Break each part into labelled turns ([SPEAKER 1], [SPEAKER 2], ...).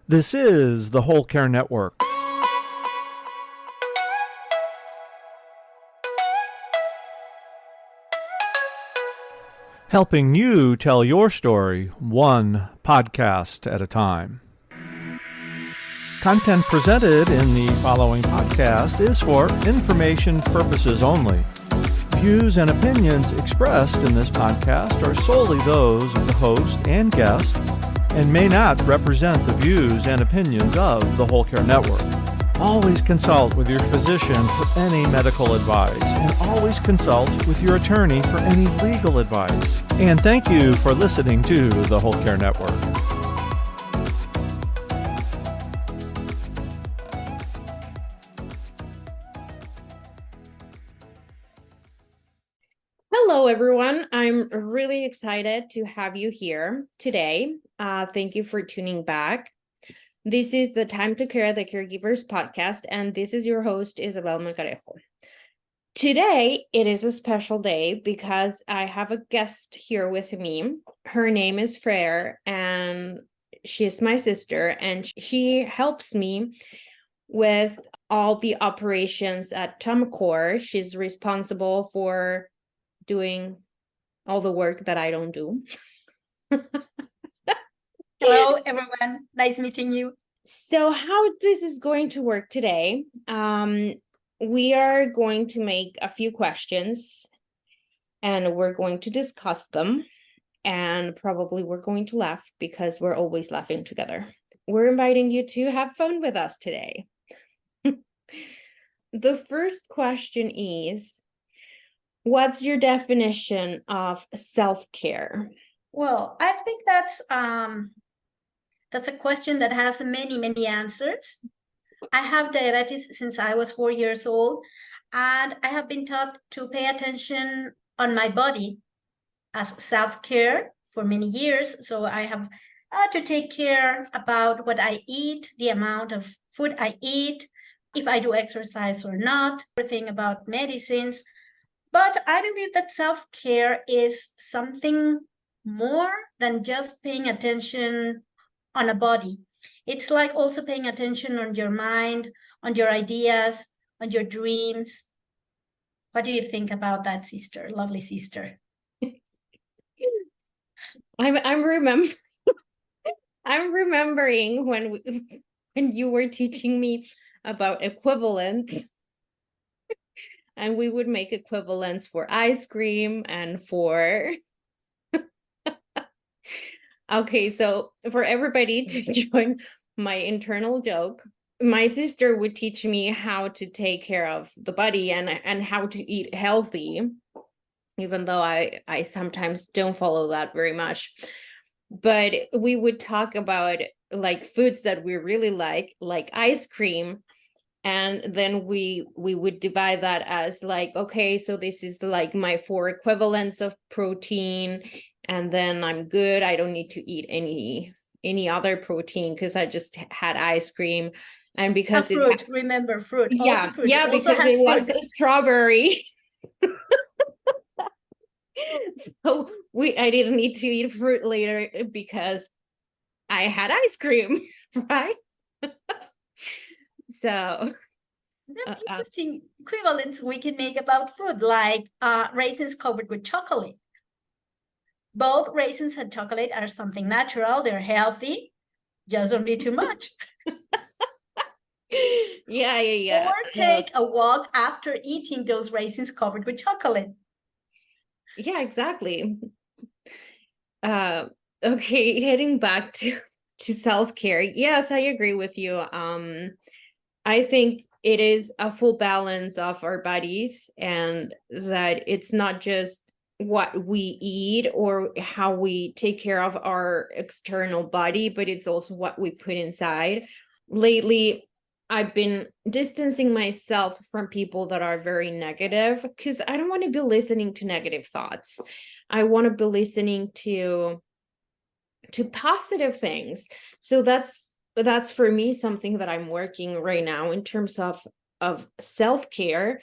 [SPEAKER 1] This is the Whole Care Network. Helping you tell your story one podcast at a time. Content presented in the following podcast is for information purposes only. Views and opinions expressed in this podcast are solely those of the host and guest and may not represent the views and opinions of the Whole Care Network. Always consult with your physician for any medical advice, and always consult with your attorney for any legal advice. And thank you for listening to the Whole Care Network.
[SPEAKER 2] Hello, everyone. I'm really excited to have you here today. Thank you for tuning back. This is the Tum Coeur, the Caregivers Podcast, and this is your host, Isabel Melgarejo. Today, it is a special day because I have a guest here with me. Her name is Freya, and she's my sister, and she helps me with all the operations at Tum Coeur. She's responsible for doing all the work that I don't do.
[SPEAKER 3] Hello, everyone. Nice meeting you.
[SPEAKER 2] So how this is going to work today, we are going to make a few questions and we're going to discuss them, and probably we're going to laugh because we're always laughing together. We're inviting you to have fun with us today. The first question is, what's your definition of self-care?
[SPEAKER 3] Well, I think that's a question that has many answers. I have diabetes since I was 4 years old, and I have been taught to pay attention on my body as self-care for many years. So I have to take care about what I eat, the amount of food I eat, if I do exercise or not, everything about medicines. But I believe that self-care is something more than just paying attention on a body. It's like also paying attention on your mind, on your ideas, on your dreams. What do you think about that, sister, lovely sister?
[SPEAKER 2] I'm remembering when you were teaching me about equivalents. And we would make equivalents for ice cream and for... Okay, so for everybody to join my internal joke, my sister would teach me how to take care of the body and how to eat healthy, even though I sometimes don't follow that very much. But we would talk about like foods that we really like ice cream. And then we would divide that as like, okay, so this is like my 4 equivalents of protein, and then I'm good. I don't need to eat any other protein because I just had ice cream. And because
[SPEAKER 3] fruit, remember fruit.
[SPEAKER 2] Yeah,
[SPEAKER 3] also fruit.
[SPEAKER 2] yeah,
[SPEAKER 3] it
[SPEAKER 2] because it was a strawberry. So I didn't need to eat fruit later because I had ice cream, right? So
[SPEAKER 3] interesting equivalents we can make about food, like raisins covered with chocolate. Both raisins and chocolate are something natural. They're healthy. Just don't eat too much.
[SPEAKER 2] Yeah.
[SPEAKER 3] Or take a walk after eating those raisins covered with chocolate.
[SPEAKER 2] Yeah, exactly. Okay, heading back to self-care. Yes, I agree with you. I think it is a full balance of our bodies, and that it's not just what we eat or how we take care of our external body, but it's also what we put inside. Lately, I've been distancing myself from people that are very negative because I don't want to be listening to negative thoughts. I want to be listening to positive things. So that's for me something that I'm working right now in terms of self-care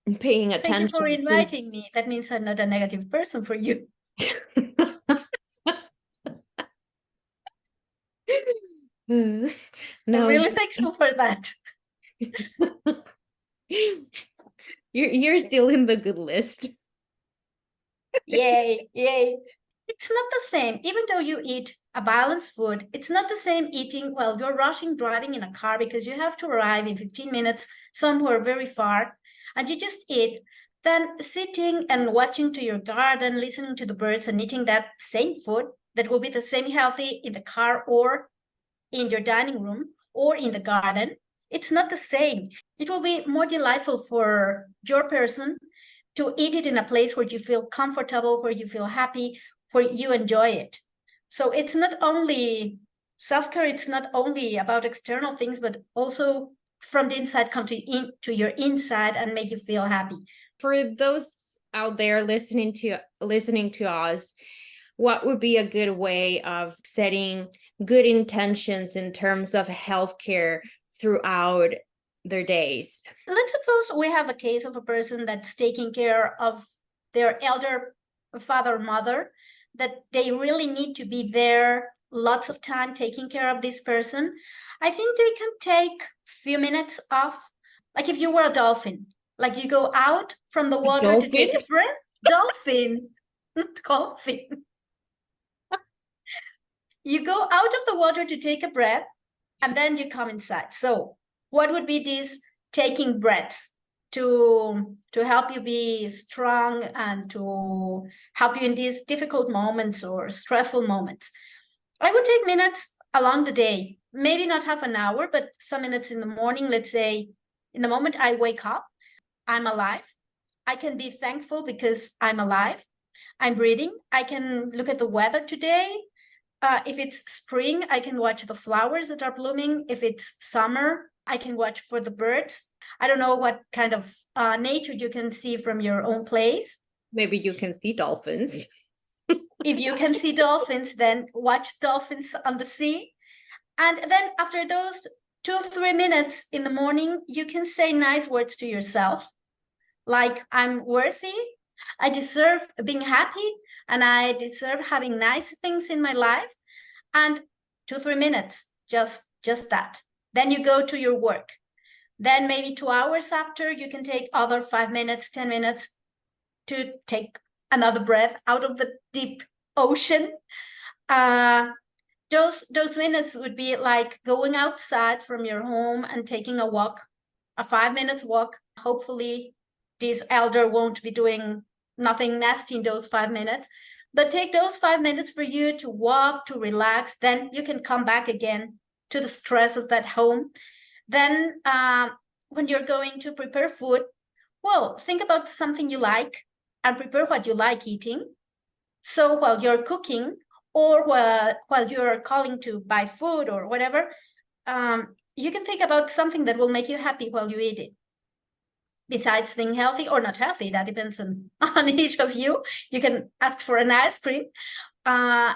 [SPEAKER 2] and paying attention.
[SPEAKER 3] Thank you for inviting me. That means I'm not a negative person for you. I'm
[SPEAKER 2] No,
[SPEAKER 3] really thankful for that.
[SPEAKER 2] you're still in the good list.
[SPEAKER 3] Yay, yay. It's not the same. Even though you eat a balanced food, it's not the same eating while you're rushing, driving in a car because you have to arrive in 15 minutes somewhere very far, and you just eat, than sitting and watching to your garden, listening to the birds and eating that same food that will be the same healthy in the car or in your dining room or in the garden. It's not the same. It will be more delightful for your person to eat it in a place where you feel comfortable, where you feel happy, where you enjoy it. So it's not only self-care, it's not only about external things, but also from the inside come to your inside and make you feel happy.
[SPEAKER 2] For those out there listening to us, what would be a good way of setting good intentions in terms of healthcare throughout their days?
[SPEAKER 3] Let's suppose we have a case of a person that's taking care of their elder father or mother, that they really need to be there lots of time taking care of this person. I think they can take a few minutes off. Like if you were a dolphin, like you go out from the water to take a breath. Dolphin, not dolphin. You go out of the water to take a breath, and then you come inside. So what would be these taking breaths to help you be strong and to help you in these difficult moments or stressful moments? I would take minutes along the day, maybe not half an hour, but some minutes in the morning. Let's say in the moment I wake up, I'm alive. I can be thankful because I'm alive. I'm breathing. I can look at the weather today. If it's spring, I can watch the flowers that are blooming. If it's summer, I can watch for the birds. I don't know what kind of nature you can see from your own place.
[SPEAKER 2] Maybe you can see dolphins.
[SPEAKER 3] If you can see dolphins, then watch dolphins on the sea. And then after those 2-3 minutes in the morning, you can say nice words to yourself, like I'm worthy, I deserve being happy, and I deserve having nice things in my life. And 2-3 minutes, just that. Then you go to your work. Then maybe 2 hours after, you can take other 5 minutes, 10 minutes to take another breath out of the deep ocean. Those minutes would be like going outside from your home and taking a walk, a 5 minutes walk. Hopefully this elder won't be doing nothing nasty in those 5 minutes, but take those 5 minutes for you to walk, to relax. Then you can come back again to the stress of that home. Then when you're going to prepare food, well, think about something you like and prepare what you like eating. So while you're cooking or while you're calling to buy food or whatever, you can think about something that will make you happy while you eat it. Besides being healthy or not healthy, that depends on each of you. You can ask for an ice cream.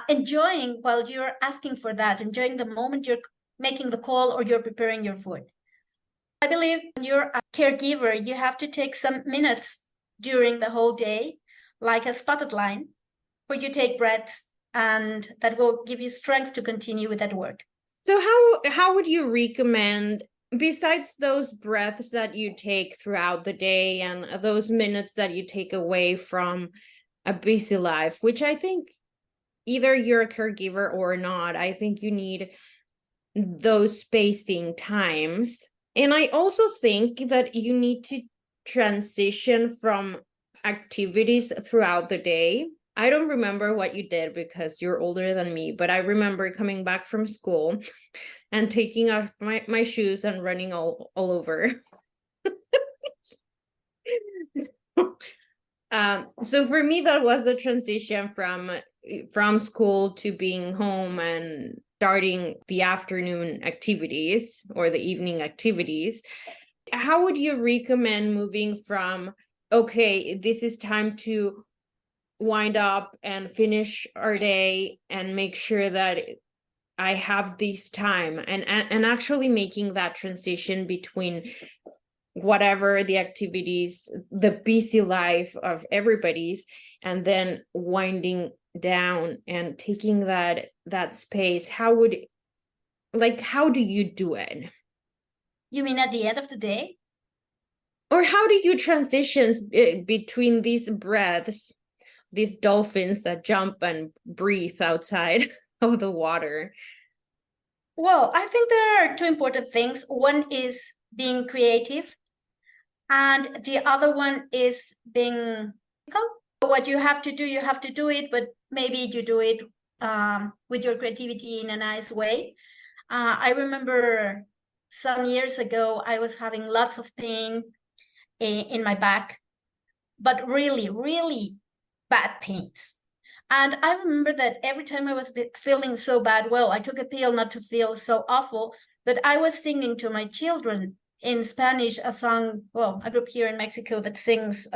[SPEAKER 3] Enjoying while you're asking for that, enjoying the moment you're making the call or you're preparing your food. I believe when you're a caregiver, you have to take some minutes during the whole day, like a spotted line, where you take breaths, and that will give you strength to continue with that work.
[SPEAKER 2] So how would you recommend, besides those breaths that you take throughout the day and those minutes that you take away from a busy life, which I think either you're a caregiver or not, I think you need those spacing times. And I also think that you need to transition from activities throughout the day. I don't remember what you did because you're older than me, but I remember coming back from school and taking off my shoes and running all over. So for me, that was the transition from school to being home and starting the afternoon activities or the evening activities. How would you recommend moving from, okay, this is time to wind up and finish our day and make sure that I have this time, and actually making that transition between whatever the activities, the busy life of everybody's, and then winding down and taking that space? How would like, how do you do it?
[SPEAKER 3] You mean at the end of the day?
[SPEAKER 2] Or how do you transition between these breaths, these dolphins that jump and breathe outside of the water?
[SPEAKER 3] Well, I think there are two important things. One is being creative, and the other one is being what you have to do it, but maybe you do it with your creativity in a nice way. I remember some years ago, I was having lots of pain in my back, but really, really bad pains. And I remember that every time I was feeling so bad, well, I took a pill not to feel so awful, but I was singing to my children in Spanish a song, well, a group here in Mexico that sings,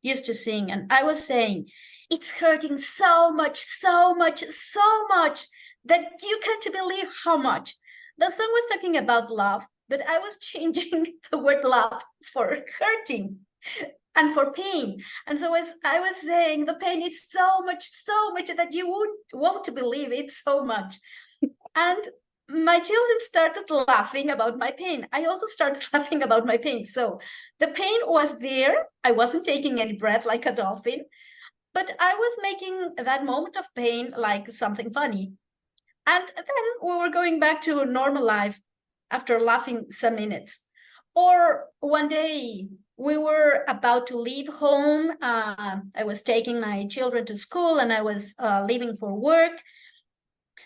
[SPEAKER 3] used to sing. And I was saying, it's hurting so much, so much, so much that you can't believe how much. The song was talking about love, but I was changing the word love for hurting and for pain. And so as I was saying, the pain is so much that you won't believe it so much. And my children started laughing about my pain. I also started laughing about my pain. So the pain was there. I wasn't taking any breath like a dolphin, but I was making that moment of pain like something funny. And then we were going back to normal life after laughing some minutes. Or one day we were about to leave home. I was taking my children to school and I was leaving for work.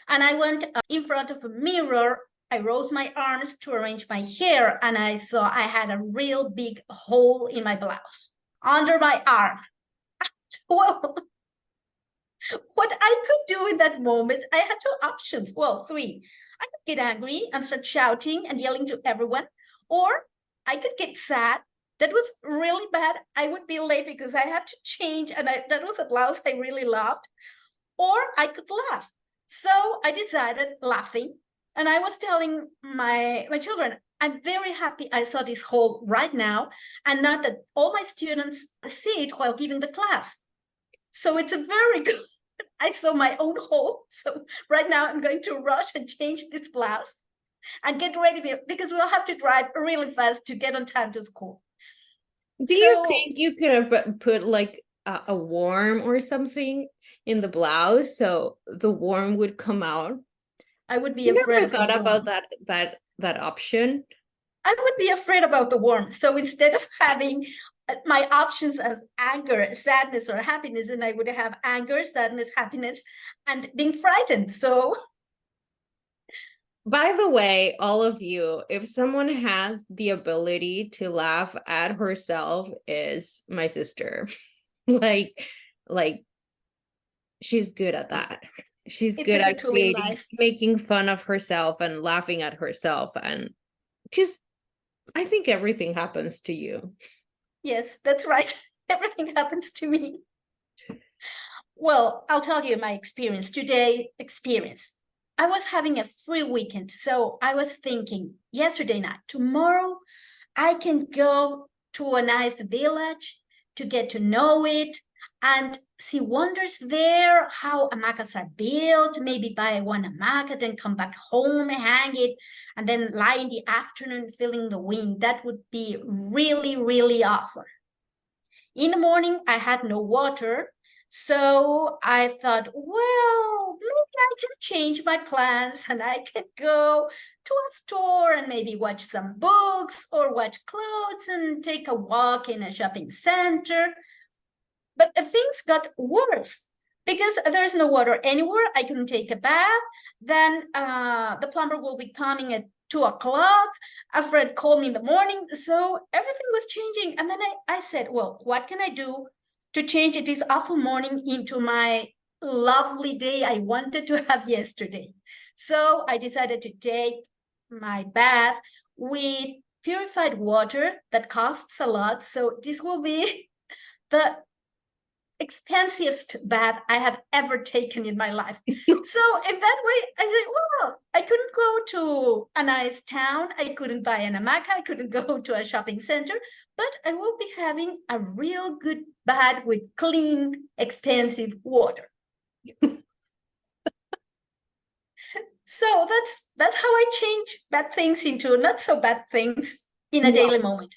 [SPEAKER 3] And I went in front of a mirror. I rose my arms to arrange my hair and I saw I had a real big hole in my blouse under my arm. Well, what I could do in that moment, I had two options. Well, three. I could get angry and start shouting and yelling to everyone, or I could get sad. That was really bad. I would be late because I had to change, and that was a blouse I really loved. Or I could laugh. So I decided laughing, and I was telling my children, I'm very happy I saw this hole right now, and not that all my students see it while giving the class. So it's a very good. I saw my own hole. So right now I'm going to rush and change this blouse and get ready because we'll have to drive really fast to get on time to school.
[SPEAKER 2] Do you think you could have put like a worm or something in the blouse so the worm would come out?
[SPEAKER 3] I would be afraid.
[SPEAKER 2] Never thought about that option.
[SPEAKER 3] I would be afraid about the worm. So instead of having my options as anger, sadness, or happiness, and I would have anger, sadness, happiness, and being frightened. So,
[SPEAKER 2] by the way, all of you, if someone has the ability to laugh at herself, is my sister. like she's good at that. She's good at making fun of herself and laughing at herself. And because I think everything happens to you.
[SPEAKER 3] Yes, that's right. Everything happens to me. Well, I'll tell you my experience, today experience. I was having a free weekend, so I was thinking yesterday night, tomorrow I can go to a nice village to get to know it and see wonders there, how hamacas are built, maybe buy one hamaca, then come back home, hang it, and then lie in the afternoon feeling the wind. That would be really, really awesome. In the morning, I had no water, so I thought, well, maybe I can change my plans and I can go to a store and maybe watch some books or watch clothes and take a walk in a shopping center. But things got worse because there's no water anywhere. I couldn't take a bath. Then the plumber will be coming at 2:00. A friend called me in the morning. So everything was changing. And then I said, well, what can I do to change this awful morning into my lovely day I wanted to have yesterday? So I decided to take my bath with purified water that costs a lot. So this will be the expensivest bath I have ever taken in my life. So in that way, I said, well, I couldn't go to a nice town. I couldn't buy an hamaca. I couldn't go to a shopping center, but I will be having a real good bath with clean, expensive water. So that's how I change bad things into not so bad things in a daily moment.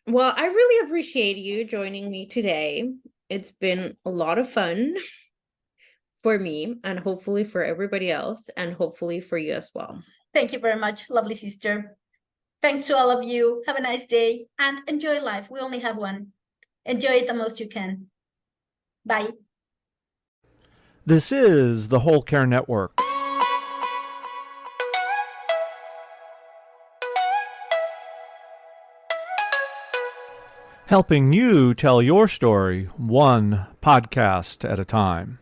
[SPEAKER 2] Well, I really appreciate you joining me today. It's been a lot of fun for me and hopefully for everybody else and hopefully for you as well.
[SPEAKER 3] Thank you very much, lovely sister. Thanks to all of you. Have a nice day and enjoy life. We only have one. Enjoy it the most you can. Bye.
[SPEAKER 1] This is the Whole Care Network. Helping you tell your story one podcast at a time.